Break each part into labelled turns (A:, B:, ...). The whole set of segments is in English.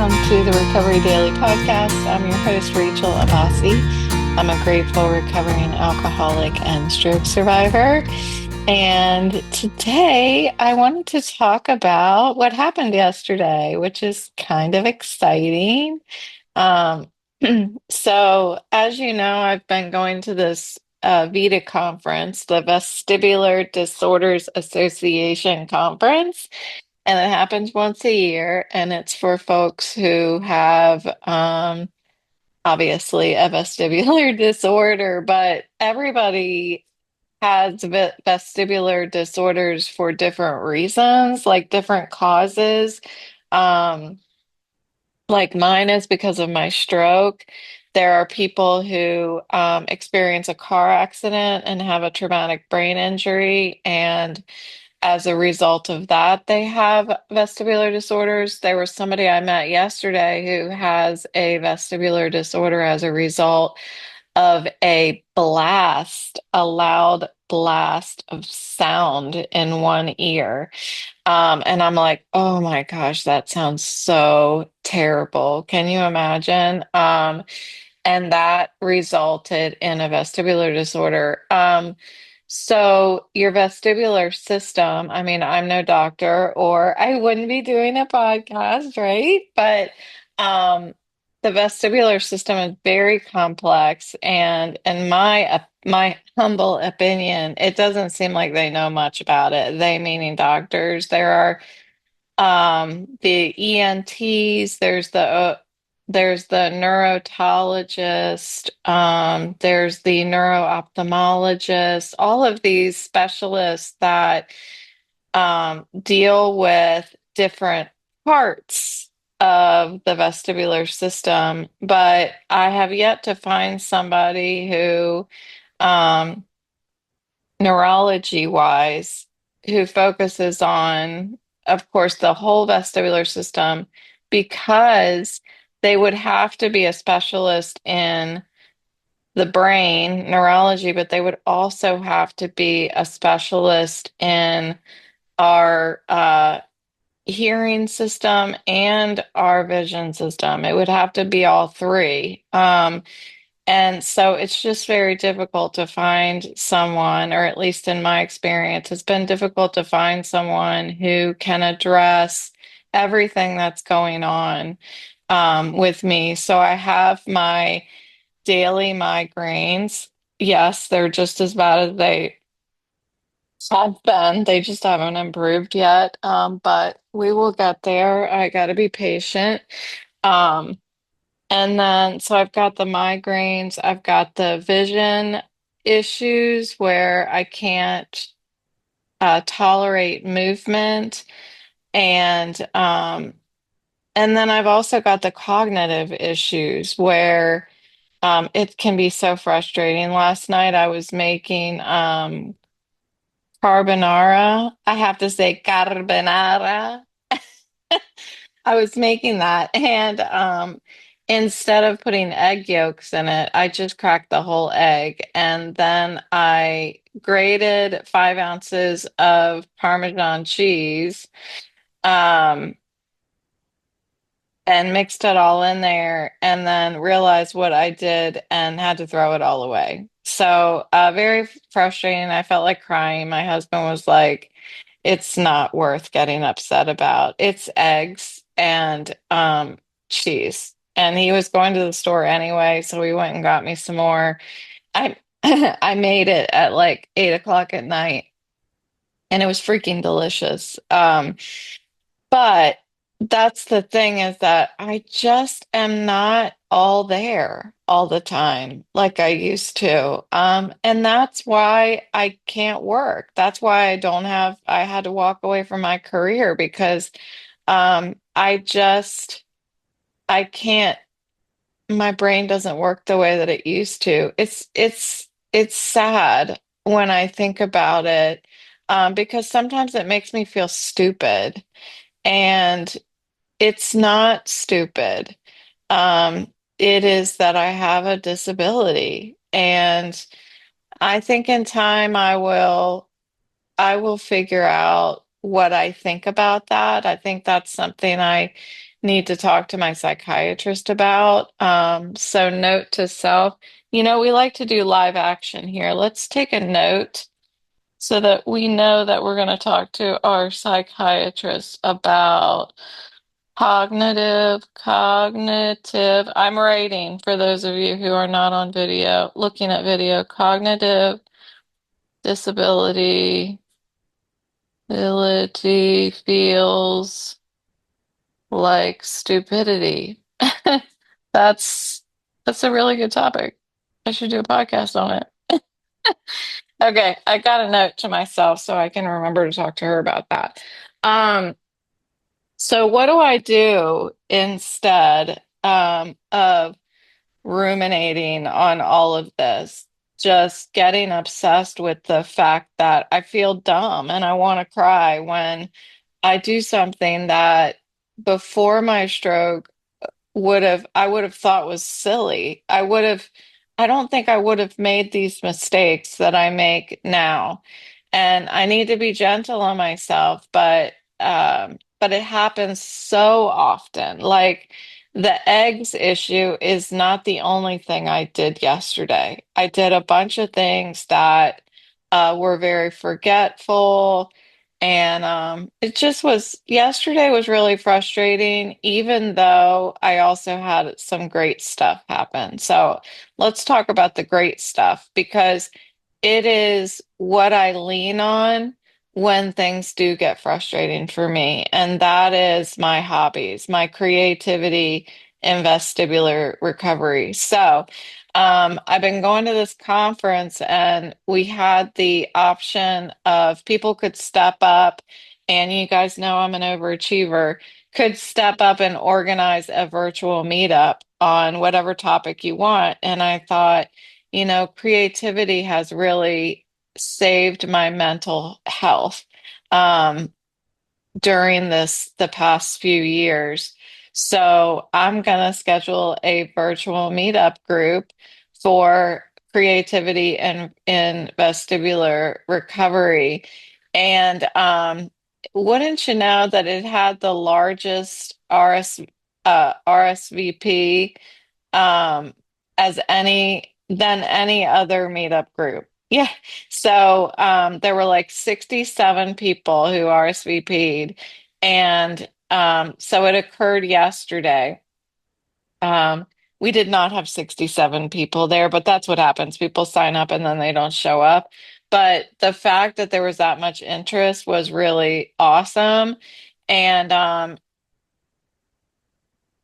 A: welcome to the Recovery Daily Podcast. I'm your host, Rachel Abassi. I'm a grateful recovering alcoholic and stroke survivor. And today I wanted to talk about what happened yesterday, which is kind of exciting. Um, so, as you know, I've been going to this VEDA conference, the Vestibular Disorders Association conference. And it happens once a year, and it's for folks who have obviously a vestibular disorder, but everybody has vestibular disorders for different reasons, like different causes. Um, like mine is because of my stroke. There are people who experience a car accident and have a traumatic brain injury, and as a result of that, they have vestibular disorders. There was somebody I met yesterday who has a vestibular disorder as a result of a loud blast of sound in one ear. And I'm like, oh my gosh, that sounds so terrible. Can you imagine? And that resulted in a vestibular disorder. So your vestibular system, I mean, I'm no doctor or I wouldn't be doing a podcast, right? But um, the vestibular system is very complex, and in my humble opinion, it doesn't seem like they know much about it. They meaning doctors. There are the ENTs, there's the neurotologist, there's the neuro-ophthalmologist, all of these specialists that deal with different parts of the vestibular system, but I have yet to find somebody who um, neurology wise, who focuses on, of course, the whole vestibular system, because they would have to be a specialist in the brain, neurology, but they would also have to be a specialist in our hearing system and our vision system. It would have to be all three. And so it's just very difficult to find someone, or at least in my experience, it's been difficult to find someone who can address everything that's going on with me. So I have my daily migraines. Yes, they're just as bad as they have been. They just haven't improved yet. But we will get there. I got to be patient. Um, and then, so I've got the migraines, I've got the vision issues where I can't tolerate movement, and and then I've also got the cognitive issues where it can be so frustrating. Last night I was making carbonara. I have to say carbonara. I was making that, and instead of putting egg yolks in it, I just cracked the whole egg, and then I grated 5 ounces of Parmesan cheese, um, and mixed it all in there, and then realized what I did and had to throw it all away. So, very frustrating. I felt like crying. My husband was like, "It's not worth getting upset about. It's eggs and cheese." And he was going to the store anyway, so we went and got me some more. I I made it at like 8 o'clock at night, and it was freaking delicious. But that's the thing, is that I just am not all there all the time like I used to. And that's why I can't work. That's why I had to walk away from my career because I can't, my brain doesn't work the way that it used to. It's sad when I think about it, because sometimes it makes me feel stupid. And it's not stupid. It is that I have a disability. And I think in time I will figure out what I think about that. I think that's something I need to talk to my psychiatrist about. So note to self, we like to do live action here. Let's take a note so that we know that we're going to talk to our psychiatrist about cognitive. I'm writing for those of you who are not on video, looking at video, cognitive disability, ability feels like stupidity. That's that's a really good topic. I should do a podcast on it. Okay, I got a note to myself so I can remember to talk to her about that. Um, so what do I do instead of ruminating on all of this? Just getting obsessed with the fact that I feel dumb and I want to cry when I do something that before my stroke I would have thought was silly. I don't think I would have made these mistakes that I make now. And I need to be gentle on myself, but it happens so often. Like the eggs issue is not the only thing I did yesterday. I did a bunch of things that were very forgetful. And it just was, yesterday was really frustrating, even though I also had some great stuff happen. So let's talk about the great stuff because it is what I lean on when things do get frustrating for me. And that is my hobbies, my creativity and vestibular recovery. So I've been going to this conference and we had the option of people could step up, and you guys know I'm an overachiever, could step up and organize a virtual meetup on whatever topic you want. And I thought, creativity has really saved my mental health. Um, during the past few years. So I'm gonna schedule a virtual meetup group for creativity and in vestibular recovery. And wouldn't you know that it had the largest RSVP um, as any other meetup group. Yeah. So there were like 67 people who RSVP'd. And so it occurred yesterday. Um, we did not have 67 people there, but that's what happens. People sign up and then they don't show up. But the fact that there was that much interest was really awesome. And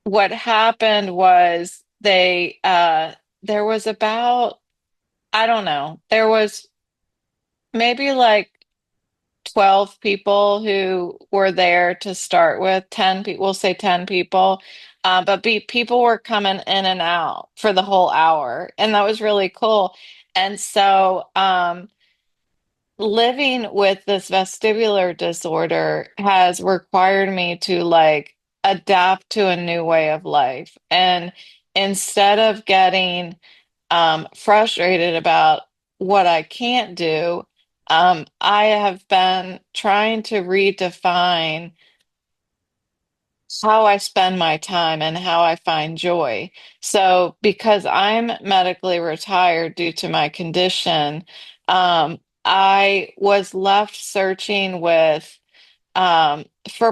A: what happened was there was about, I don't know, there was maybe like 12 people who were there to start with. 10 people, we'll say 10 people. People were coming in and out for the whole hour, and that was really cool. And so living with this vestibular disorder has required me to like adapt to a new way of life. And instead of getting frustrated about what I can't do, I have been trying to redefine how I spend my time and how I find joy. So, because I'm medically retired due to my condition, I was left searching for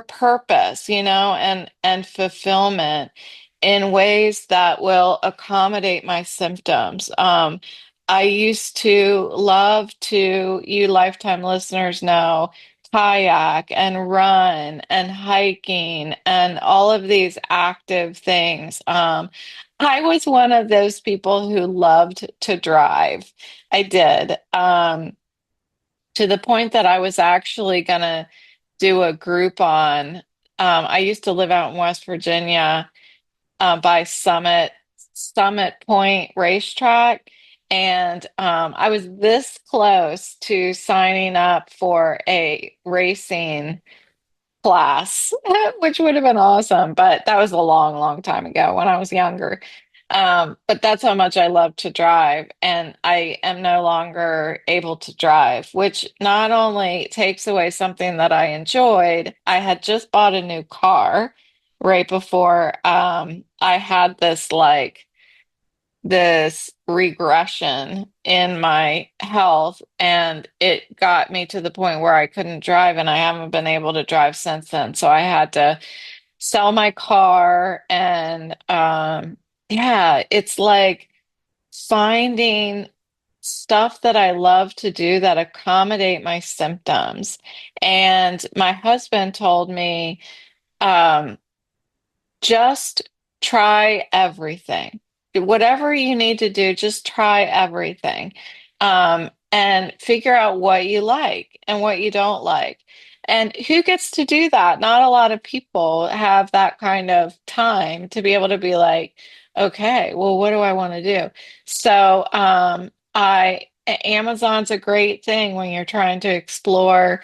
A: purpose, and fulfillment in ways that will accommodate my symptoms. I used to love to, you lifetime listeners know, kayak and run and hiking and all of these active things. I was one of those people who loved to drive. I did. To the point that I was actually going to do a Groupon. I used to live out in West Virginia by Summit Point Racetrack. And I was this close to signing up for a racing class, which would have been awesome. But that was a long, long time ago when I was younger. But that's how much I love to drive. And I am no longer able to drive, which not only takes away something that I enjoyed, I had just bought a new car. right before I had this regression in my health, and it got me to the point where I couldn't drive, and I haven't been able to drive since then. So I had to sell my car, and yeah, it's like finding stuff that I love to do that accommodate my symptoms. And my husband told me, um, just try everything. Whatever you need to do, just try everything. And figure out what you like and what you don't like. And who gets to do that? Not a lot of people have that kind of time to be able to be like, okay, well, what do I want to do? So, Amazon's a great thing when you're trying to explore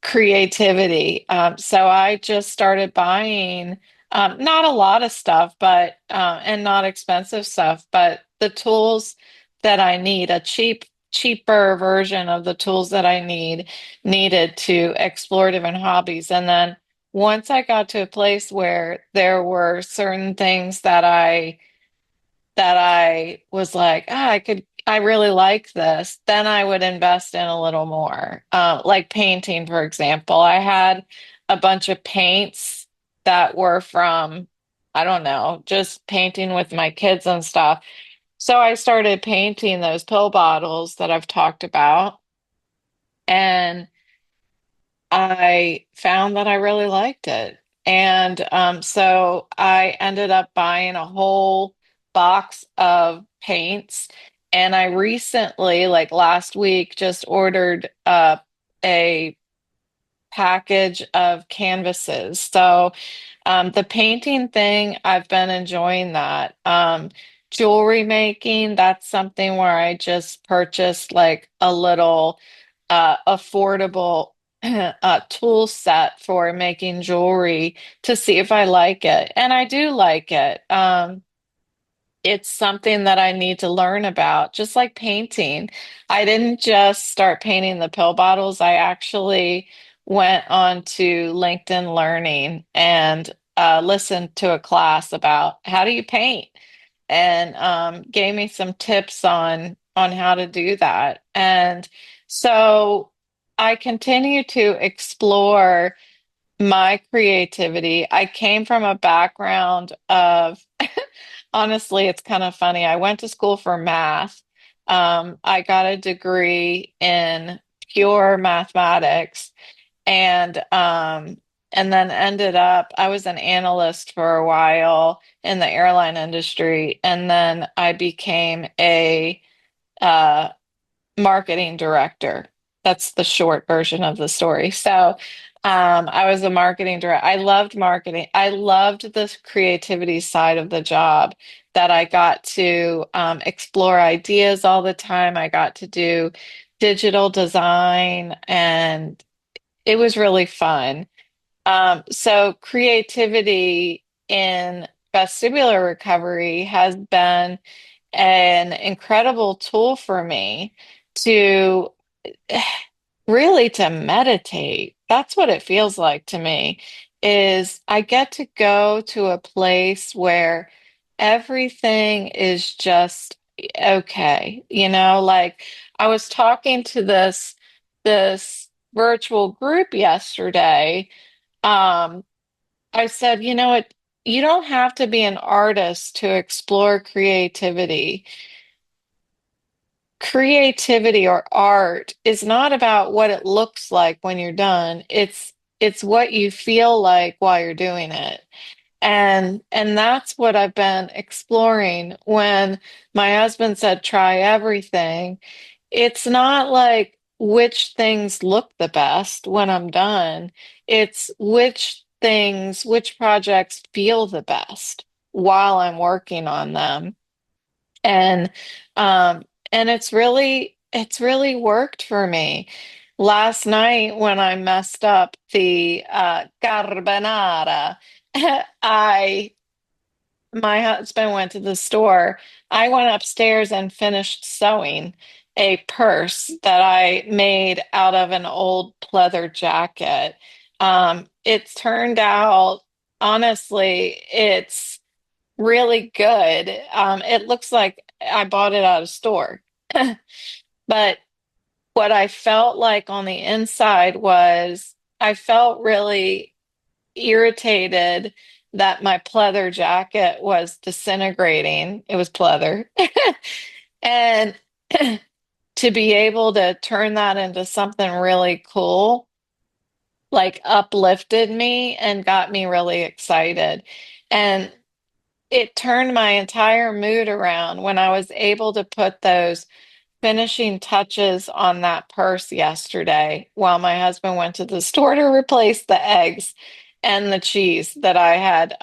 A: creativity. So I just started buying not a lot of stuff, but and not expensive stuff, but the tools that I need, a cheaper version of the tools that I needed to explore different hobbies. And then once I got to a place where there were certain things that I was like, I really like this, then I would invest in a little more. Like painting, for example. I had a bunch of paints that were from, I don't know, just painting with my kids and stuff. So I started painting those pill bottles that I've talked about. And I found that I really liked it. And so I ended up buying a whole box of paints. And I recently, like last week, just ordered a package of canvases. So the painting thing, I've been enjoying that. Jewelry making, that's something where I just purchased like a little affordable tool set for making jewelry to see if I like it. And I do like it. It's something that I need to learn about, just like painting. I didn't just start painting the pill bottles. I actually went on to LinkedIn Learning and listened to a class about how do you paint, and gave me some tips on how to do that. And so I continue to explore my creativity. I came from a background of, honestly, it's kind of funny. I went to school for math. I got a degree in pure mathematics, and then ended up, I was an analyst for a while in the airline industry, and then I became a uh, marketing director. That's the short version of the story. So, I was a marketing director. I loved marketing. I loved the creativity side of the job, that I got to explore ideas all the time. I got to do digital design, and it was really fun. So creativity in vestibular recovery has been an incredible tool for me to really to meditate. That's what it feels like to me, is I get to go to a place where everything is just okay. Like I was talking to this virtual group yesterday. um, I said, you don't have to be an artist to explore creativity. Creativity or art is not about what it looks like when you're done. It's what you feel like while you're doing it. And that's what I've been exploring when my husband said try everything. It's not like which things look the best when I'm done. It's which projects feel the best while I'm working on them. And um and it's really worked for me. Last night when I messed up the carbonara, I my husband went to the store. I went upstairs and finished sewing a purse that I made out of an old pleather jacket. It turned out honestly, it's really good. It looks like I bought it at a store. But what I felt like on the inside was I felt really irritated that my pleather jacket was disintegrating. It was pleather. And to be able to turn that into something really cool, like uplifted me and got me really excited. And it turned my entire mood around when I was able to put those finishing touches on that purse yesterday while my husband went to the store to replace the eggs and the cheese that I had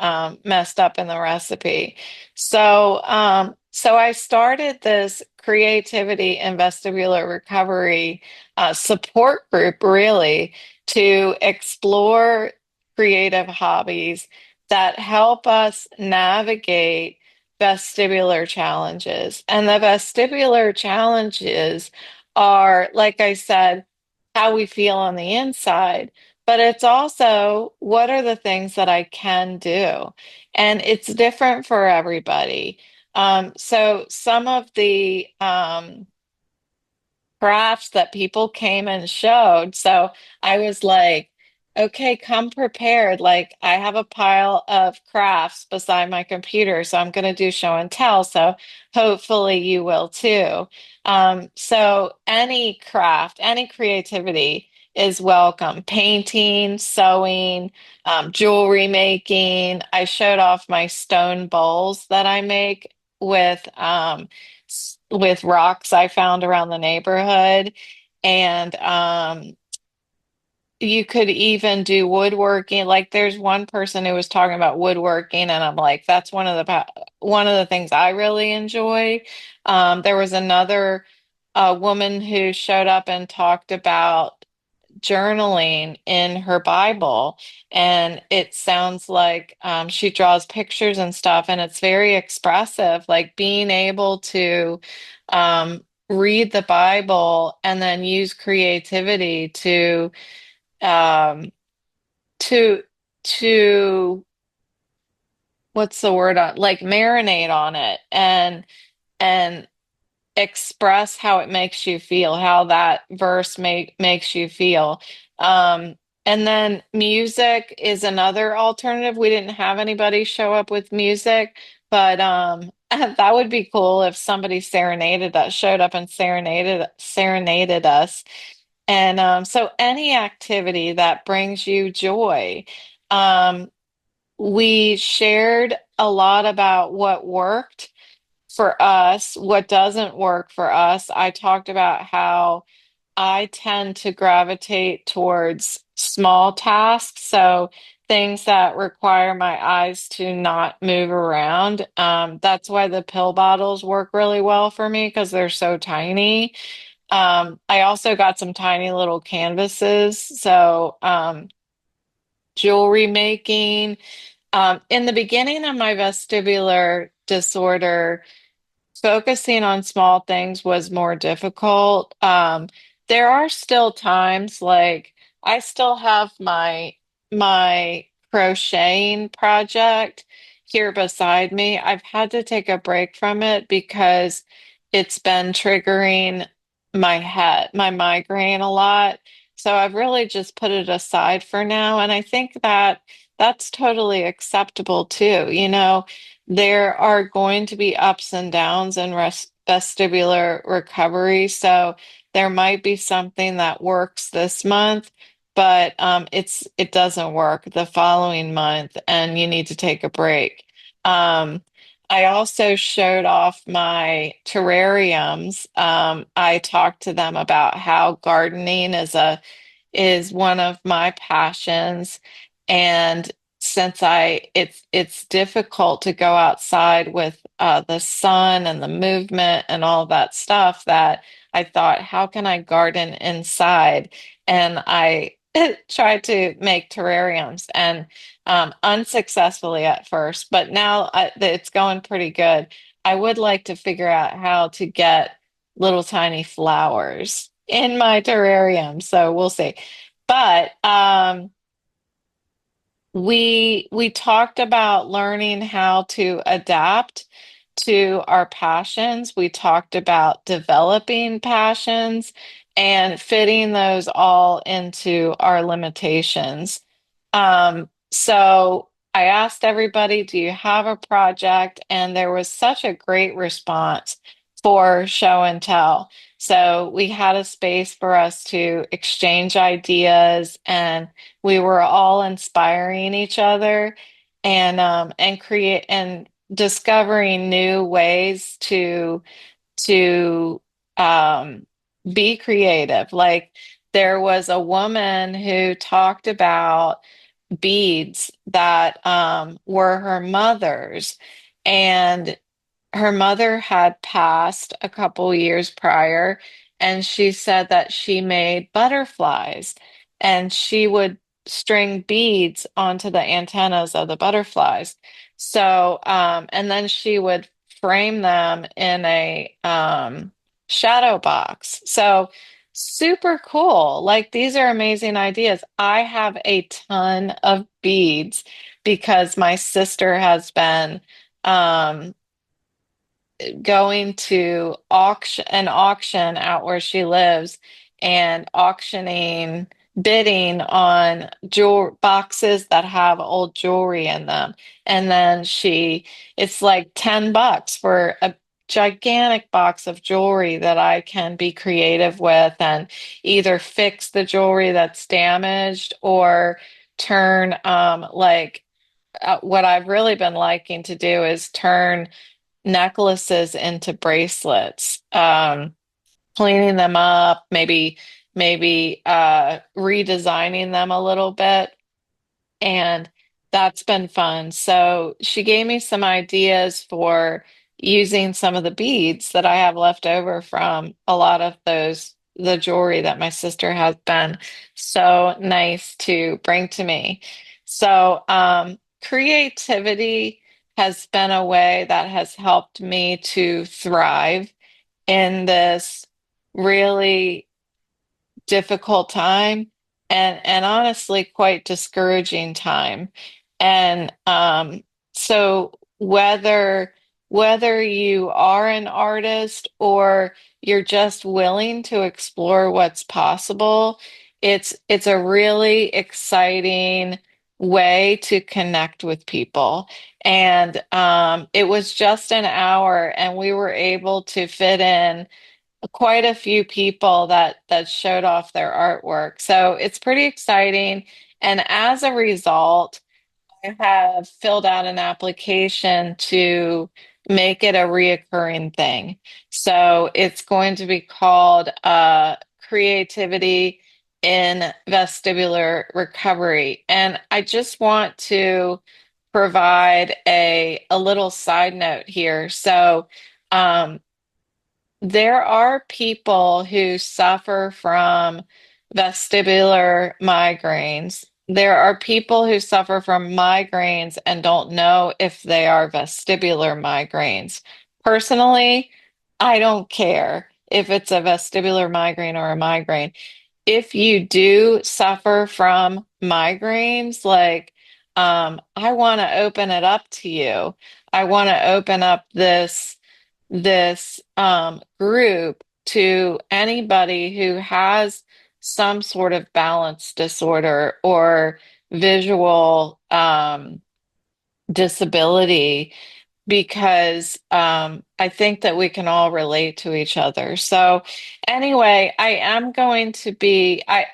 A: messed up in the recipe. So I started this creativity and vestibular recovery support group really to explore creative hobbies that help us navigate vestibular challenges. And the vestibular challenges are, like I said, how we feel on the inside, but it's also what are the things that I can do? And it's different for everybody. So some of the crafts that people came and showed. So I was like, okay, come prepared. Like I have a pile of crafts beside my computer, so I'm going to do show and tell. So hopefully you will too. So any craft, any creativity is welcome. Painting, sewing, jewelry making. I showed off my stone bowls that I make with rocks I found around the neighborhood. And you could even do woodworking. Like there's one person who was talking about woodworking, and I'm like, that's one of the things I really enjoy. There was another woman who showed up and talked about journaling in her Bible. And it sounds like she draws pictures and stuff, and it's very expressive, like being able to read the Bible and then use creativity um, to, to, what's the word on, like marinate on it and express how it makes you feel, how that verse makes you feel. Um, and then music is another alternative. We didn't have anybody show up with music, but that would be cool if somebody serenaded us, showed up and serenaded us. And so any activity that brings you joy. Um, we shared a lot about what worked for us, what doesn't work for us. I talked about how I tend to gravitate towards small tasks. So things that require my eyes to not move around. That's why the pill bottles work really well for me because they're so tiny. I also got some tiny little canvases. So jewelry making. In the beginning of my vestibular disorder, focusing on small things was more difficult. There are still times like I still have my crocheting project here beside me. I've had to take a break from it because it's been triggering my migraine a lot. So I've really just put it aside for now. And I think that that's totally acceptable too. You know, there are going to be ups and downs in vestibular recovery. So there might be something that works this month, but it doesn't work the following month, and you need to take a break. Um, I also showed off my terrariums. I talked to them about how gardening is one of my passions. And since it's difficult to go outside with the sun and the movement and all that stuff, that I thought, how can I garden inside? And I tried to make terrariums and unsuccessfully at first, but now it's going pretty good. I would like to figure out how to get little tiny flowers in my terrarium, so we'll see. But we talked about learning how to adapt to our passions. We talked about developing passions and fitting those all into our limitations. So I asked everybody, do you have a project? And there was such a great response for show and tell. So we had a space for us to exchange ideas, and we were all inspiring each other and create and discovering new ways to be creative. Like there was a woman who talked about beads that were her mother's, and her mother had passed a couple years prior, and she said that she made butterflies and she would string beads onto the antennas of the butterflies. So, and then she would frame them in a shadow box. So, super cool. Like these are amazing ideas. I have a ton of beads because my sister has been um, going to auction out where she lives and auctioning, bidding on jewel boxes that have old jewelry in them. And then it's like $10 for a gigantic box of jewelry that I can be creative with and either fix the jewelry that's damaged or turn what I've really been liking to do is turn necklaces into bracelets, cleaning them up, maybe redesigning them a little bit, and that's been fun. So she gave me some ideas for using some of the beads that I have left over from a lot of the jewelry that my sister has been so nice to bring to me. So, creativity has been a way that has helped me to thrive in this really difficult time and honestly quite discouraging time. And so whether you are an artist or you're just willing to explore what's possible, it's a really exciting way to connect with people. And it was just an hour, and we were able to fit in quite a few people that showed off their artwork. So it's pretty exciting. And as a result, I have filled out an application to make it a reoccurring thing. So it's going to be called Creativity in Vestibular Recovery. And I just want to provide a little side note here. So um, there are people who suffer from vestibular migraines. There are people who suffer from migraines and don't know if they are vestibular migraines. Personally, I don't care if it's a vestibular migraine or a migraine. If you do suffer from migraines, I want to open it up to you. I want to open up this group to anybody who has some sort of balance disorder or visual disability because I think that we can all relate to each other. So anyway, I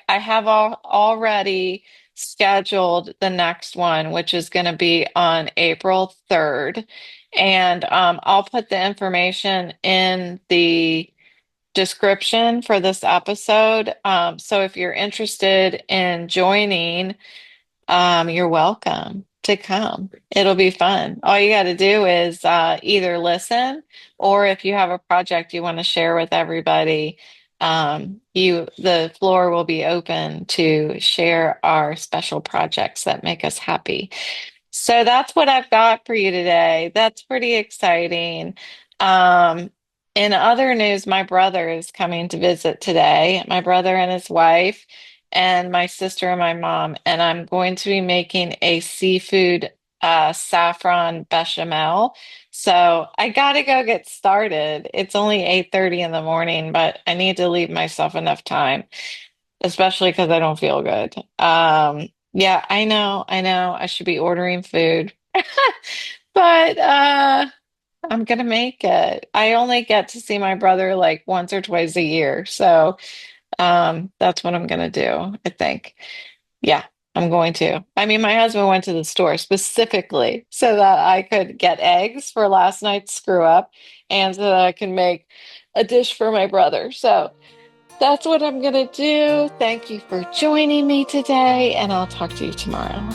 A: have already scheduled the next one, which is going to be on April 3rd. And I'll put the information in the description for this episode. So if you're interested in joining, you're welcome to come. It'll be fun. All you got to do is either listen, or if you have a project you want to share with everybody, the floor will be open to share our special projects that make us happy. So that's what I've got for you today. That's pretty exciting. Um, in other news, my brother is coming to visit today, my brother and his wife. and my sister and my mom, and I'm going to be making a seafood saffron bechamel. So I gotta go get started. It's only 8:30 in the morning, but I need to leave myself enough time, especially because I don't feel good. Yeah, I know, I should be ordering food. But I'm gonna make it. I only get to see my brother like once or twice a year. So that's what I'm gonna do, I think. Yeah, I'm going to. I mean, my husband went to the store specifically so that I could get eggs for last night's screw up and so that I can make a dish for my brother. So that's what I'm gonna do. Thank you for joining me today, and I'll talk to you tomorrow.